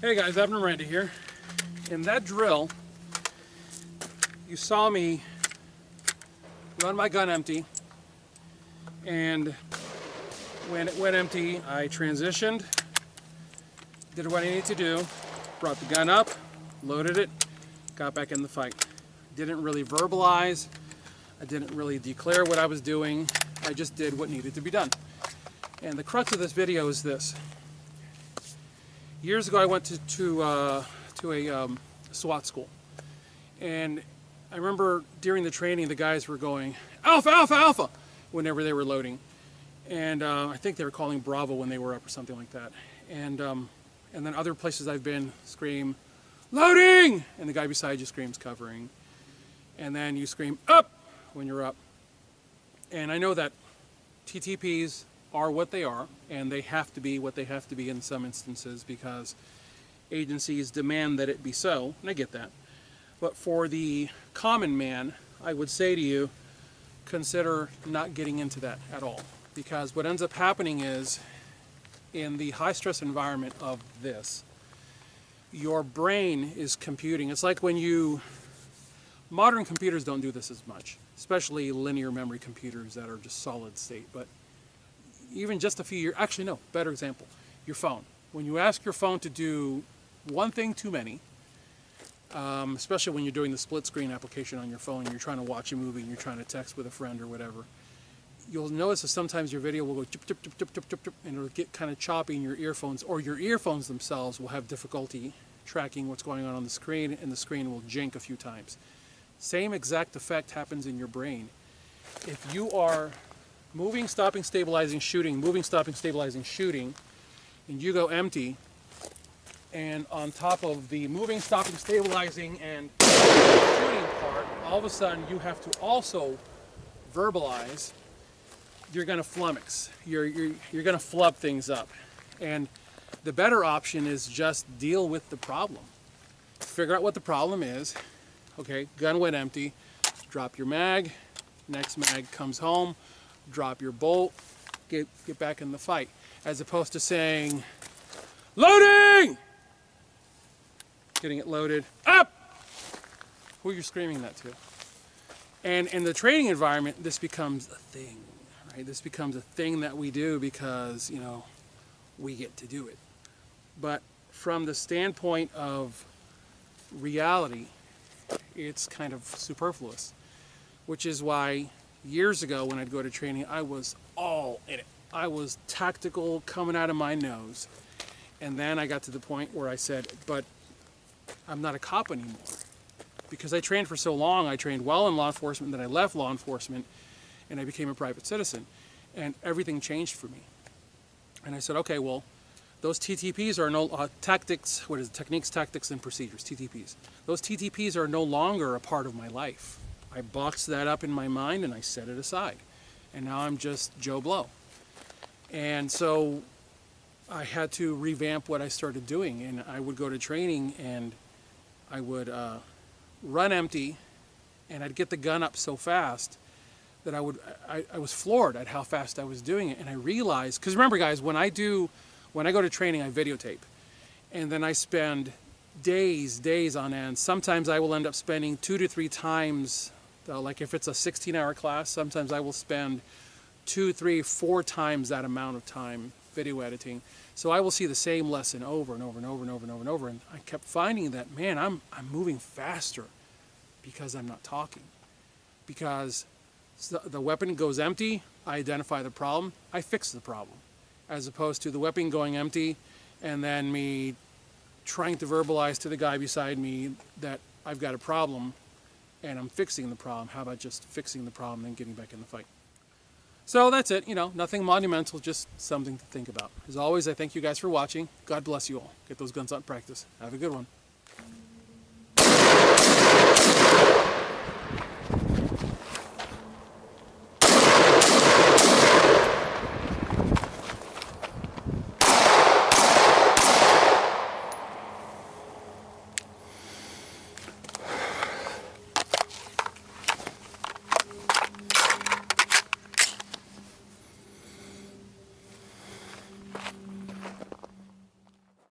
Hey guys, Evan and Randy here. In that drill, you saw me run my gun empty, and when it went empty, I transitioned, did what I needed to do, brought the gun up, loaded it, got back in the fight. Didn't really verbalize, I didn't really declare what I was doing, I just did what needed to be done. And the crux of this video is this. Years ago I went to a SWAT school, and I remember during the training the guys were going, "Alpha, Alpha, Alpha," whenever they were loading. And I think they were calling Bravo when they were up or something like that. And then other places I've been scream, "Loading!" and the guy beside you screams, "Covering." And then you scream, "Up!" when you're up. And I know that TTPs are what they are, and they have to be what they have to be in some instances because agencies demand that it be so, and I get that. But for the common man, I would say to you, consider not getting into that at all. Because what ends up happening is, in the high-stress environment of this, your brain is computing. It's like when modern computers don't do this as much, especially linear memory computers that are just solid state. But even just a few years, actually no, better example, your phone. When you ask your phone to do one thing too many, especially when you're doing the split screen application on your phone and you're trying to watch a movie and you're trying to text with a friend or whatever, you'll notice that sometimes your video will go chip, chip, chip, chip, chip, chip, chip, and it'll get kind of choppy in your earphones, or your earphones themselves will have difficulty tracking what's going on the screen, and the screen will jink a few times. Same exact effect happens in your brain. If you are moving, stopping, stabilizing, shooting, moving, stopping, stabilizing, shooting, and you go empty, and on top of the moving, stopping, stabilizing, and shooting part, all of a sudden you have to also verbalize, you're going to flummox. You're going to flub things up. And the better option is just deal with the problem. Figure out what the problem is. Okay, gun went empty, drop your mag, next mag comes home, drop your bolt, get back in the fight. As opposed to saying, "Loading!" Getting it loaded, "Up!" Who you're screaming that to. And in the training environment, this becomes a thing, right? This becomes a thing that we do because, you know, we get to do it. But from the standpoint of reality, it's kind of superfluous, which is why years ago when I'd go to training, I was all in it. I was tactical coming out of my nose. And then I got to the point where I said, but I'm not a cop anymore. Because I trained for so long, I trained well in law enforcement, then I left law enforcement and I became a private citizen. And everything changed for me. And I said, okay, well, those TTPs are no tactics, what is it? Techniques, tactics, and procedures, TTPs. Those TTPs are no longer a part of my life. I boxed that up in my mind and I set it aside. And now I'm just Joe Blow. And so I had to revamp what I started doing. And I would go to training and I would run empty, and I'd get the gun up so fast that I was floored at how fast I was doing it. And I realized, because remember guys, when I go to training, I videotape. And then I spend days on end. Sometimes I will end up spending 2 to 3 times, like if it's a 16-hour class, sometimes I will spend 2, 3, 4 times that amount of time video editing. So I will see the same lesson over and over and over and over and over and over. And I kept finding that, man, I'm moving faster because I'm not talking. Because the weapon goes empty, I identify the problem, I fix the problem. As opposed to the weapon going empty and then me trying to verbalize to the guy beside me that I've got a problem and I'm fixing the problem. How about just fixing the problem and getting back in the fight? So that's it, you know, nothing monumental, just something to think about. As always, I thank you guys for watching. God bless you all. Get those guns out in practice. Have a good one.